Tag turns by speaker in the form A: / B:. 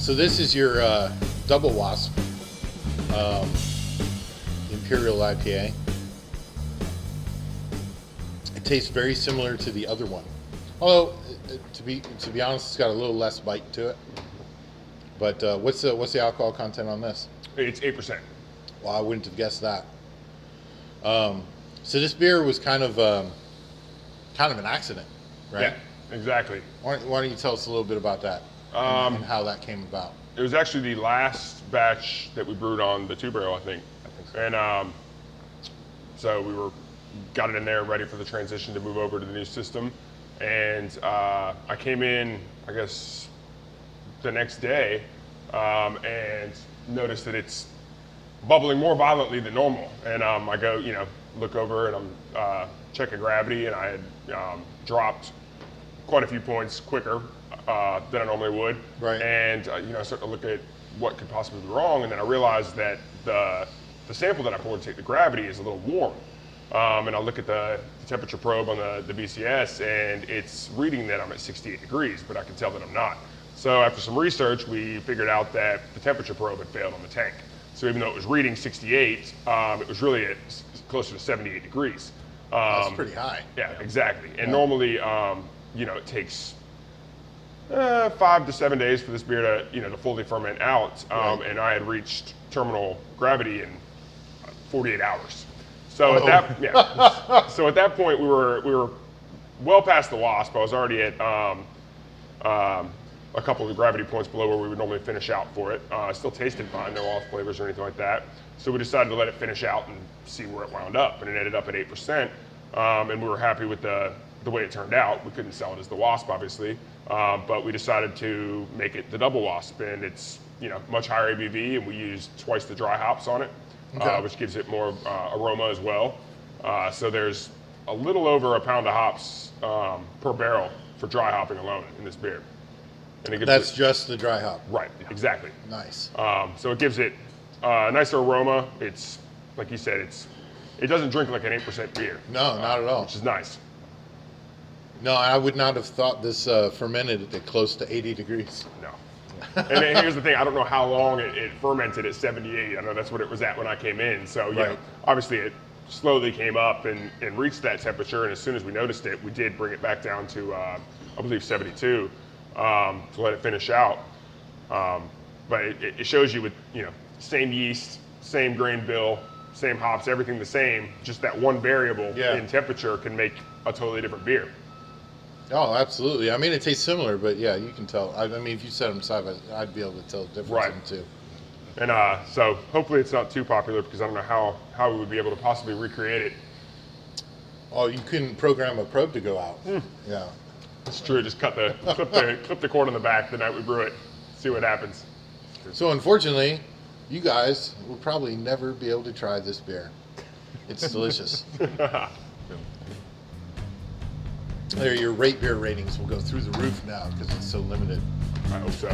A: So this is your double Wasp Imperial IPA. It tastes very similar to the other one, although to be honest, it's got a little less bite to it. But what's the alcohol content on this?
B: It's 8%.
A: Well, I wouldn't have guessed that. So this beer was kind of an accident, right?
B: Yeah, exactly.
A: Why don't you tell us a little bit about that and how that came about?
B: It was actually the last batch that we brewed on the 2-barrel, I think.
A: So.
B: And so we got it in there ready for the transition to move over to the new system. And I came in, I guess, the next day and noticed that it's bubbling more violently than normal. And I go, look over and I'm checking gravity, and I had dropped quite a few points quicker than I normally would.
A: Right.
B: And I start to look at what could possibly be wrong, and then I realized that the sample that I poured to take the gravity is a little warm. And I look at the temperature probe on the BCS, and it's reading that I'm at 68 degrees, but I can tell that I'm not. So after some research, we figured out that the temperature probe had failed on the tank. So even though it was reading 68, it was really at closer to 78 degrees.
A: That's pretty high.
B: Yeah, exactly. And normally, it takes 5 to 7 days for this beer to fully ferment out.
A: Right.
B: And I had reached terminal gravity in 48 hours. So at that point, we were well past the Wasp. I was already at a couple of the gravity points below where we would normally finish out for it. Still tasted fine, no off flavors or anything like that. So we decided to let it finish out and see where it wound up, and it ended up at 8%. And we were happy with the way it turned out. We couldn't sell it as the Wasp, obviously, but we decided to make it the double Wasp, and it's much higher ABV, and we used twice the dry hops on it, which gives it more aroma as well. So there's a little over a pound of hops per barrel for dry hopping alone in this beer. And
A: That's just the dry hop.
B: Right, exactly.
A: Nice.
B: So it gives it a nicer aroma. It's, like you said, it doesn't drink like an 8% beer.
A: No, not at all.
B: Which is nice.
A: No, I would not have thought this fermented at close to 80 degrees.
B: No. And then here's the thing, I don't know how long it fermented at 78. I know that's what it was at when I came in. So, obviously it slowly came up and reached that temperature. And as soon as we noticed it, we did bring it back down to, I believe, 72 to let it finish out. But it shows you with, same yeast, same grain bill, same hops, everything the same. Just that one variable in temperature can make a totally different beer.
A: Oh, absolutely. I mean, it tastes similar, but yeah, you can tell. I mean, if you set them side by side, I'd be able to tell the difference in the two.
B: And so hopefully it's not too popular, because I don't know how we would be able to possibly recreate it.
A: Oh, you couldn't program a probe to go out. Yeah.
B: It's true. Just clip the cord on the back the night we brew it. See what happens.
A: So unfortunately, you guys will probably never be able to try this beer. It's delicious. There, your rate beer ratings will go through the roof now because it's so limited.
B: I hope so.